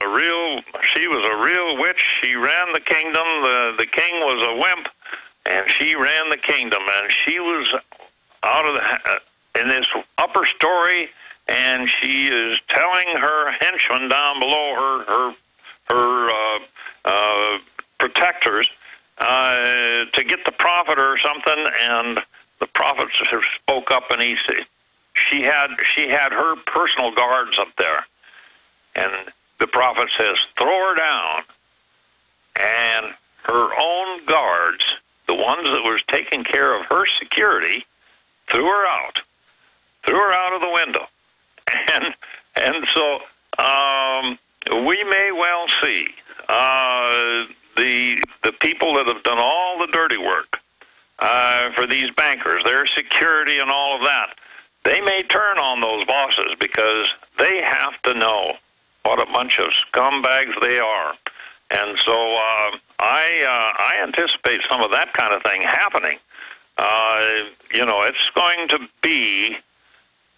She was a real witch. She ran the kingdom. The king was a wimp, and she ran the kingdom. And she was out of in this upper story, and she is telling her henchmen down below her protectors to get the prophet or something. And the prophet spoke up, and he said she had her personal guards up there, and the prophet says, throw her down. And her own guards, the ones that was taking care of her security, threw her out of the window. And so we may well see the people that have done all the dirty work for these bankers, their security and all of that, they may turn on those bosses because they have to know what a bunch of scumbags they are. And so I anticipate some of that kind of thing happening.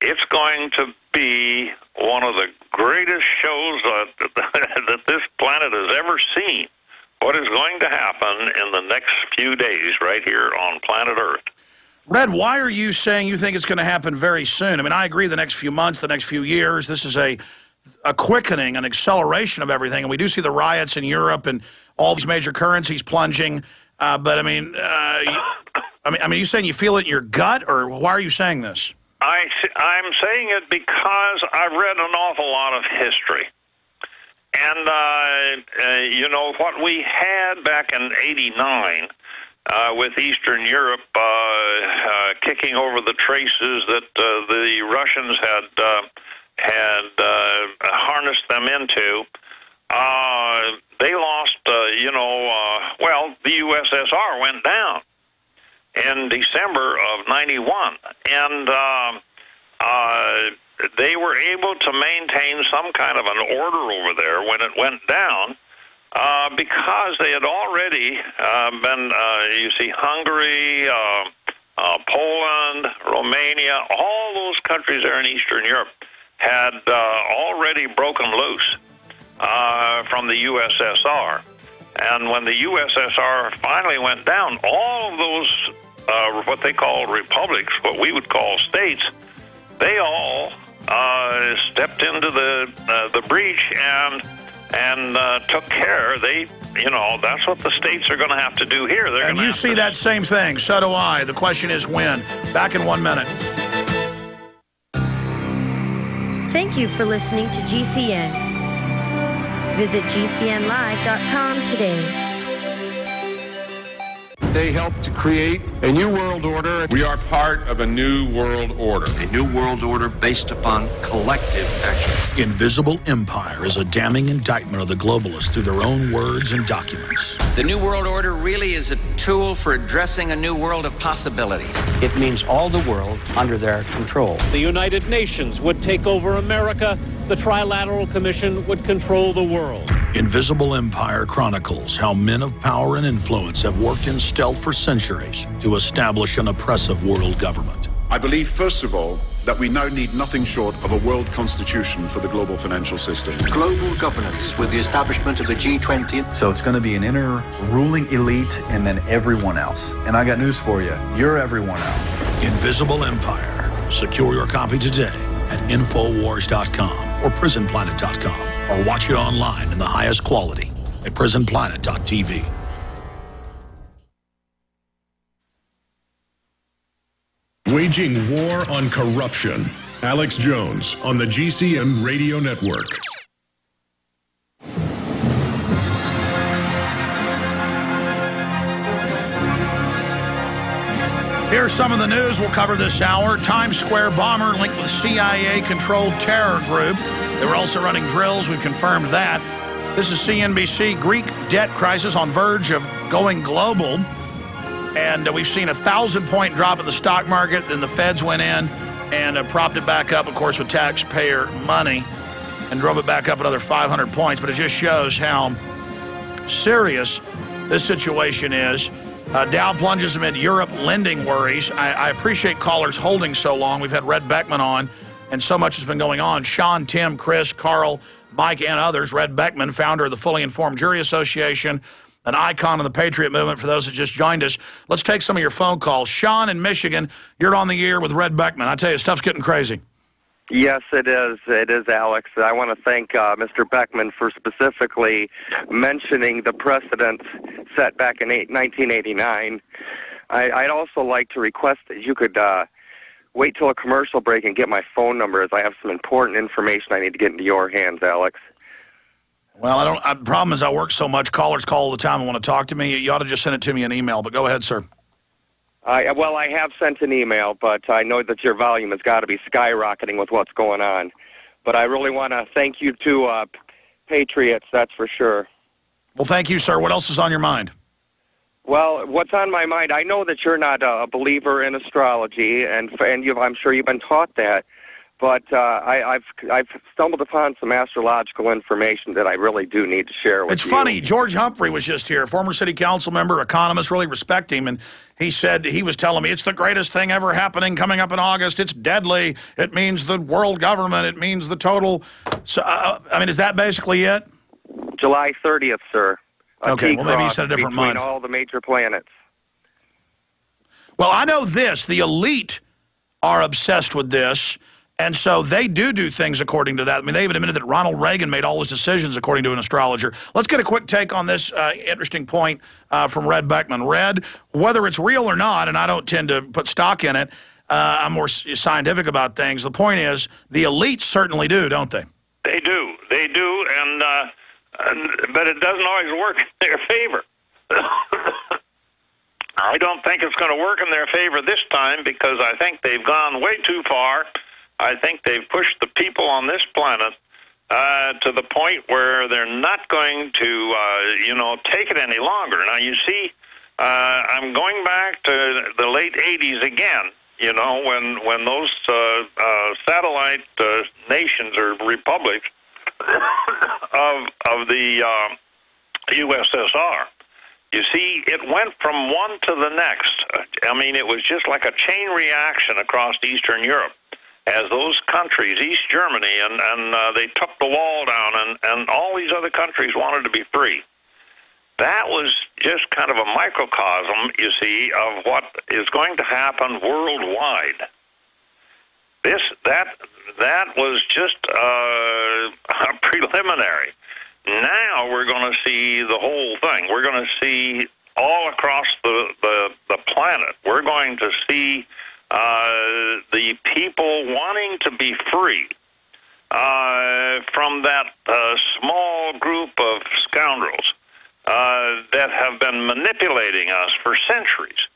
It's going to be one of the greatest shows that this planet has ever seen. What is going to happen in the next few days right here on planet Earth? Red, why are you saying you think it's going to happen very soon? I mean, I agree the next few months, the next few years. This is a quickening, an acceleration of everything. And we do see the riots in Europe and all these major currencies plunging. But, I mean, you saying you feel it in your gut, or why are you saying this? I'm saying it because I've read an awful lot of history. And, what we had back in '89 with Eastern Europe kicking over the traces that the Russians had harnessed them into, they lost, the USSR went down in December of '91, and they were able to maintain some kind of an order over there when it went down because they had already been, Hungary, Poland, Romania, all those countries there in Eastern Europe had already broken loose from the USSR. And when the USSR finally went down, all of those, what they call republics, what we would call states, they all stepped into the breach and took care. That's what the states are going to have to do here. And you see that same thing. So do I. The question is when. Back in 1 minute. Thank you for listening to GCN. Visit GCNlive.com today. They helped to create a new world order. We are part of a new world order. A new world order based upon collective action. Invisible Empire is a damning indictment of the globalists through their own words and documents. The new world order really is a tool for addressing a new world of possibilities. It means all the world under their control. The United Nations would take over America. The Trilateral Commission would control the world. Invisible Empire chronicles how men of power and influence have worked in stealth for centuries to establish an oppressive world government. I believe, first of all, that we now need nothing short of a world constitution for the global financial system. Global governance with the establishment of the G20. So it's going to be an inner ruling elite and then everyone else. And I got news for you. You're everyone else. Invisible Empire. Secure your copy today at Infowars.com or PrisonPlanet.com. Or watch it online in the highest quality at PrisonPlanet.tv. Waging war on corruption. Alex Jones on the GCN Radio Network. Here's some of the news we'll cover this hour. Times Square bomber linked with CIA-controlled terror group. They were also running drills. We've confirmed that. This is CNBC. Greek debt crisis on verge of going global. And we've seen a 1,000-point drop in the stock market. Then the feds went in and propped it back up, of course, with taxpayer money and drove it back up another 500 points. But it just shows how serious this situation is. Dow plunges amid Europe lending worries. I appreciate callers holding so long. We've had Red Beckman on and so much has been going on. Sean, Tim, Chris, Carl, Mike, and others. Red Beckman, founder of the Fully Informed Jury Association, an icon of the Patriot movement for those that just joined us. Let's take some of your phone calls. Sean in Michigan, you're on the air with Red Beckman. I tell you, stuff's getting crazy. Yes, it is. It is, Alex. I want to thank Mr. Beckman for specifically mentioning the precedent set back in 1989. I'd also like to request that you could wait till a commercial break and get my phone number, as I have some important information I need to get into your hands, Alex. Well, the problem is I work so much, callers call all the time and want to talk to me. You ought to just send it to me in email, but go ahead, sir. Well, I have sent an email, but I know that your volume has got to be skyrocketing with what's going on. But I really want to thank you to Patriots, that's for sure. Well, thank you, sir. What else is on your mind? Well, what's on my mind, I know that you're not a believer in astrology, and I'm sure you've been taught that. But I've stumbled upon some astrological information that I really do need to share with you. It's funny. George Humphrey was just here, former city council member, economist, really respect him, and he said, he was telling me, it's the greatest thing ever happening coming up in August. It's deadly. It means the world government. It means the total. So, I mean, is that basically it? July 30th, sir. Okay, well, maybe you said a different month. Between all the major planets. Well, I know this. The elite are obsessed with this. And so they do things according to that. I mean, they even admitted that Ronald Reagan made all his decisions according to an astrologer. Let's get a quick take on this interesting point from Red Beckman. Red, whether it's real or not, and I don't tend to put stock in it, I'm more scientific about things. The point is, the elites certainly do, don't they? They do. They do, but it doesn't always work in their favor. I don't think it's going to work in their favor this time because I think they've gone way too far. I think they've pushed the people on this planet to the point where they're not going to, take it any longer. Now, you see, I'm going back to the late 80s again, when those satellite nations or republics of the USSR, you see, it went from one to the next. I mean, it was just like a chain reaction across Eastern Europe. As those countries, East Germany, and they took the wall down, and all these other countries wanted to be free. That was just kind of a microcosm, you see, of what is going to happen worldwide. That was just a preliminary. Now we're going to see the whole thing. We're going to see all across the planet. We're going to see the people wanting to be free from that small group of scoundrels that have been manipulating us for centuries.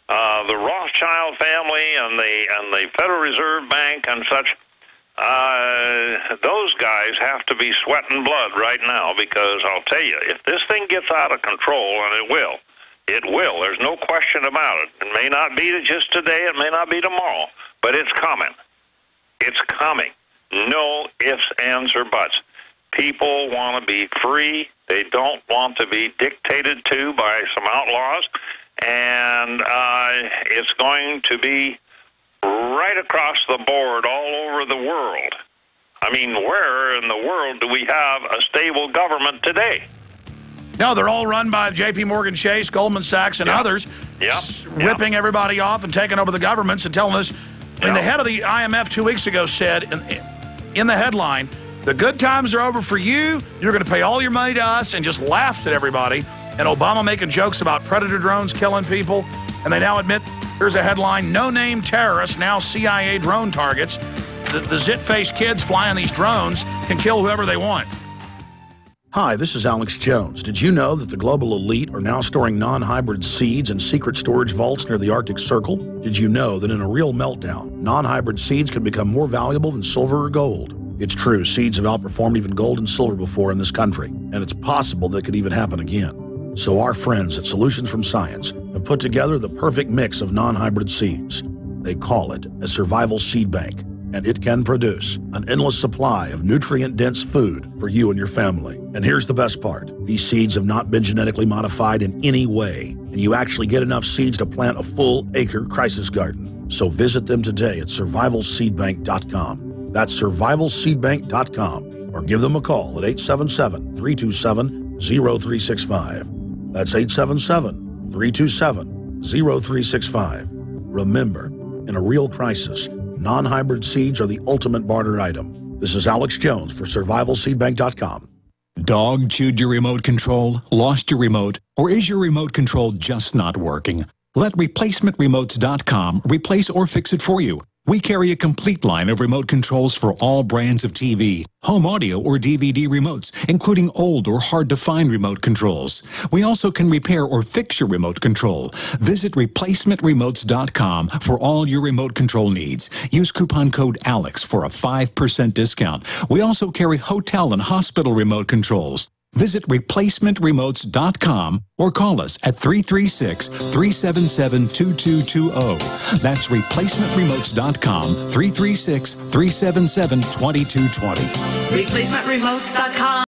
The Rothschild family and the Federal Reserve Bank and such, those guys have to be sweating blood right now because I'll tell you, if this thing gets out of control, and it will, there's no question about it. It may not be just today, it may not be tomorrow, but it's coming. It's coming. No ifs, ands, or buts. People want to be free. They don't want to be dictated to by some outlaws, and it's going to be right across the board all over the world. I mean, where in the world do we have a stable government today? No, they're all run by J.P. Morgan Chase, Goldman Sachs, and others, ripping everybody off and taking over the governments and telling us. I mean, the head of the IMF 2 weeks ago said in the headline, the good times are over for you. You're going to pay all your money to us, and just laughed at everybody. And Obama making jokes about predator drones killing people. And they now admit, here's a headline, no-name terrorists, now CIA drone targets. The zit-faced kids flying these drones can kill whoever they want. Hi, this is Alex Jones. Did you know that the global elite are now storing non-hybrid seeds in secret storage vaults near the Arctic Circle? Did you know that in a real meltdown, non-hybrid seeds can become more valuable than silver or gold? It's true, seeds have outperformed even gold and silver before in this country, and it's possible that could even happen again. So our friends at Solutions from Science have put together the perfect mix of non-hybrid seeds. They call it a survival seed bank, and it can produce an endless supply of nutrient-dense food for you and your family. And here's the best part. These seeds have not been genetically modified in any way, and you actually get enough seeds to plant a full-acre crisis garden. So visit them today at survivalseedbank.com. That's survivalseedbank.com, or give them a call at 877-327-0365. That's 877-327-0365. Remember, in a real crisis, non-hybrid seeds are the ultimate barter item. This is Alex Jones for survivalseedbank.com. Dog chewed your remote control, lost your remote, or is your remote control just not working? Let replacementremotes.com replace or fix it for you. We carry a complete line of remote controls for all brands of TV, home audio, or DVD remotes, including old or hard-to-find remote controls. We also can repair or fix your remote control. Visit replacementremotes.com for all your remote control needs. Use coupon code ALEX for a 5% discount. We also carry hotel and hospital remote controls. Visit replacementremotes.com or call us at 336-377-2220. That's replacementremotes.com, 336-377-2220. Replacementremotes.com.